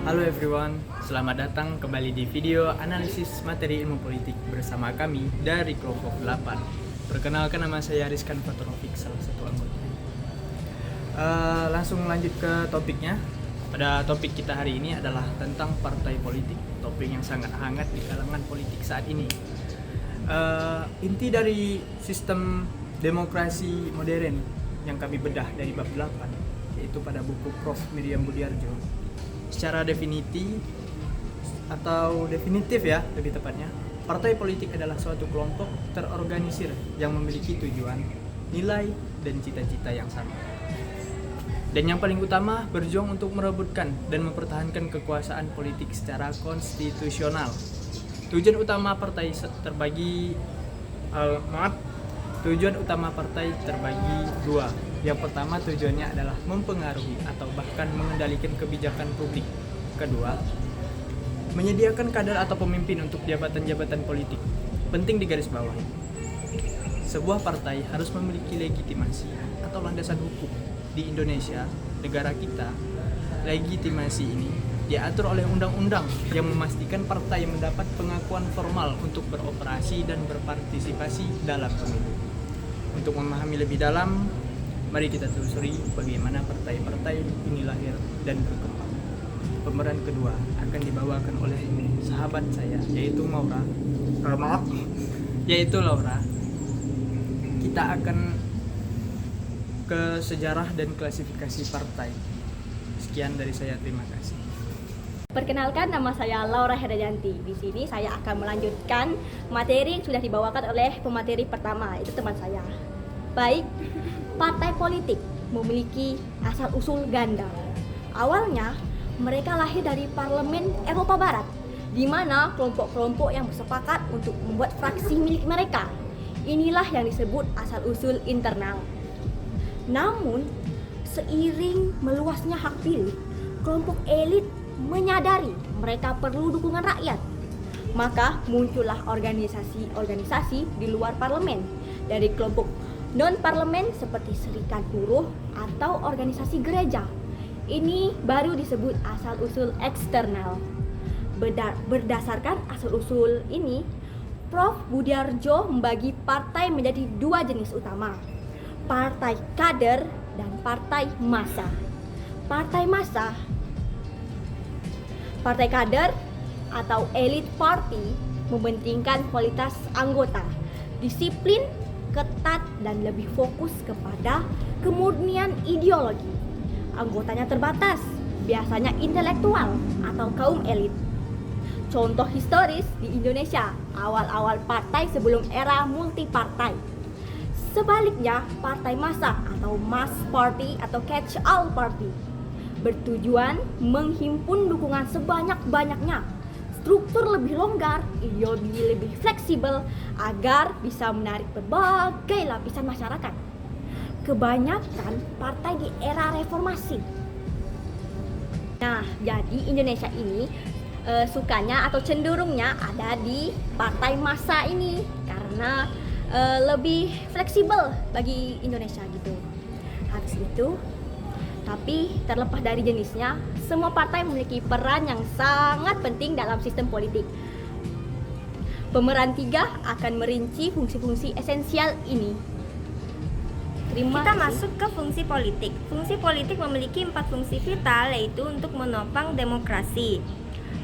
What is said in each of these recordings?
Halo everyone, selamat datang kembali di video analisis materi ilmu politik bersama kami dari kelompok 8. Perkenalkan, nama saya Rizkan Fatrovic, salah satu anggota. Langsung lanjut ke topiknya. Pada topik kita hari ini adalah tentang partai politik, topik yang sangat hangat di kalangan politik saat ini. Inti dari sistem demokrasi modern yang kami bedah dari bab 8, yaitu pada buku Prof. Miriam Budiarjo. Secara definitif ya, lebih tepatnya, partai politik adalah suatu kelompok terorganisir yang memiliki tujuan, nilai, dan cita-cita yang sama. Dan yang paling utama, berjuang untuk merebutkan dan mempertahankan kekuasaan politik secara konstitusional. Tujuan utama partai terbagi dua. Yang pertama, tujuannya adalah mempengaruhi atau bahkan mengendalikan kebijakan publik. Kedua, menyediakan kader atau pemimpin untuk jabatan-jabatan politik. Penting digarisbawahi, sebuah partai harus memiliki legitimasi atau landasan hukum. Di Indonesia, negara kita, legitimasi ini diatur oleh undang-undang yang memastikan partai mendapat pengakuan formal untuk beroperasi dan berpartisipasi dalam pemilu. Untuk memahami lebih dalam, mari kita telusuri bagaimana partai-partai ini lahir dan berkembang. Pemeran kedua akan dibawakan oleh sahabat saya, yaitu Laura. Kita akan ke sejarah dan klasifikasi partai. Sekian dari saya, terima kasih. Perkenalkan, nama saya Laura Herajanti. Di sini saya akan melanjutkan materi yang sudah dibawakan oleh pemateri pertama, itu teman saya. Baik, partai politik memiliki asal-usul ganda. Awalnya, mereka lahir dari Parlemen Eropa Barat, di mana kelompok-kelompok yang bersepakat untuk membuat fraksi milik mereka. Inilah yang disebut asal-usul internal. Namun, seiring meluasnya hak pilih, kelompok elit menyadari mereka perlu dukungan rakyat. Maka muncullah organisasi-organisasi di luar parlemen dari kelompok non-parlemen seperti serikat buruh atau organisasi gereja. Ini baru disebut asal-usul eksternal. Berdasarkan asal-usul ini, Prof. Budiarjo membagi partai menjadi dua jenis utama, partai kader dan partai massa. Partai kader atau elite party mementingkan kualitas anggota, disiplin, ketat, dan lebih fokus kepada kemurnian ideologi. Anggotanya terbatas, biasanya intelektual atau kaum elit. Contoh historis di Indonesia, awal-awal partai sebelum era multipartai. Sebaliknya, partai massa atau mass party atau catch-all party bertujuan menghimpun dukungan sebanyak-banyaknya, struktur lebih longgar, ideologi lebih fleksibel agar bisa menarik berbagai lapisan masyarakat. Kebanyakan partai di era reformasi. Nah, jadi Indonesia ini sukanya atau cenderungnya ada di partai massa ini karena lebih fleksibel bagi Indonesia gitu. Habis itu, tapi terlepas dari jenisnya, semua partai memiliki peran yang sangat penting dalam sistem politik. Pemeran 3 akan merinci fungsi-fungsi esensial ini. Kita masuk ke fungsi politik. Fungsi politik memiliki 4 fungsi vital, yaitu untuk menopang demokrasi.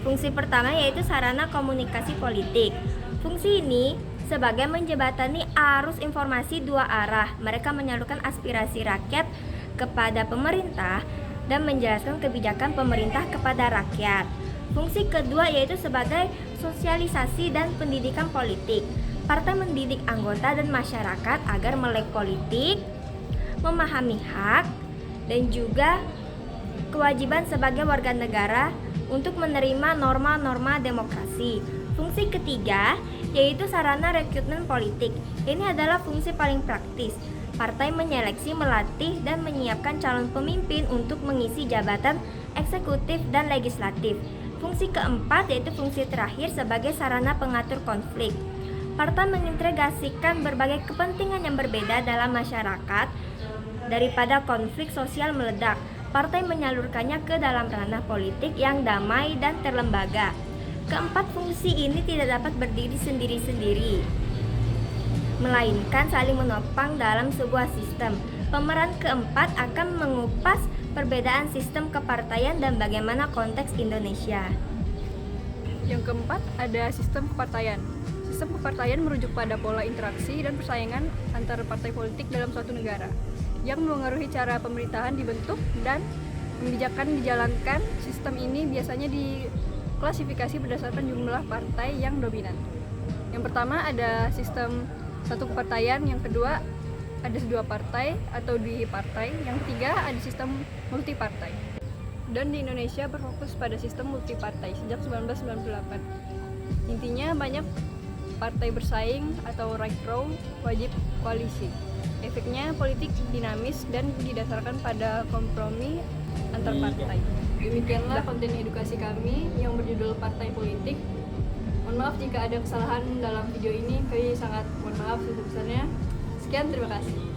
Fungsi pertama yaitu sarana komunikasi politik. Fungsi ini sebagai menjembatani arus informasi dua arah. Mereka menyalurkan aspirasi rakyat kepada pemerintah dan menjelaskan kebijakan pemerintah kepada rakyat. Fungsi kedua yaitu sebagai sosialisasi dan pendidikan politik. Partai mendidik anggota dan masyarakat agar melek politik, memahami hak, dan juga kewajiban sebagai warga negara untuk menerima norma-norma demokrasi. Fungsi ketiga yaitu sarana rekrutmen politik. Ini adalah fungsi paling praktis. Partai menyeleksi, melatih, dan menyiapkan calon pemimpin untuk mengisi jabatan eksekutif dan legislatif. Fungsi keempat yaitu fungsi terakhir sebagai sarana pengatur konflik. Partai mengintegrasikan berbagai kepentingan yang berbeda dalam masyarakat daripada konflik sosial meledak. Partai menyalurkannya ke dalam ranah politik yang damai dan terlembaga. Keempat fungsi ini tidak dapat berdiri sendiri-sendiri, melainkan saling menopang dalam sebuah sistem. Pemeran keempat akan mengupas perbedaan sistem kepartaian dan bagaimana konteks Indonesia. Yang keempat ada sistem kepartaian. Sistem kepartaian merujuk pada pola interaksi dan persaingan antara partai politik dalam suatu negara yang mengaruhi cara pemerintahan dibentuk dan kebijakan dijalankan. Sistem ini biasanya diklasifikasi berdasarkan jumlah partai yang dominan. Yang pertama ada sistem satu kepartaian, yang kedua ada dua partai atau dipartai, yang ketiga ada sistem multipartai. Dan di Indonesia berfokus pada sistem multipartai sejak 1998. Intinya banyak partai bersaing atau right row wajib koalisi. Efeknya politik dinamis dan didasarkan pada kompromi antar partai. Demikianlah konten edukasi kami yang berjudul Partai Politik. Mohon maaf jika ada kesalahan dalam video ini, kami sangat mohon maaf sebesar-besarnya. Sekian, terima kasih.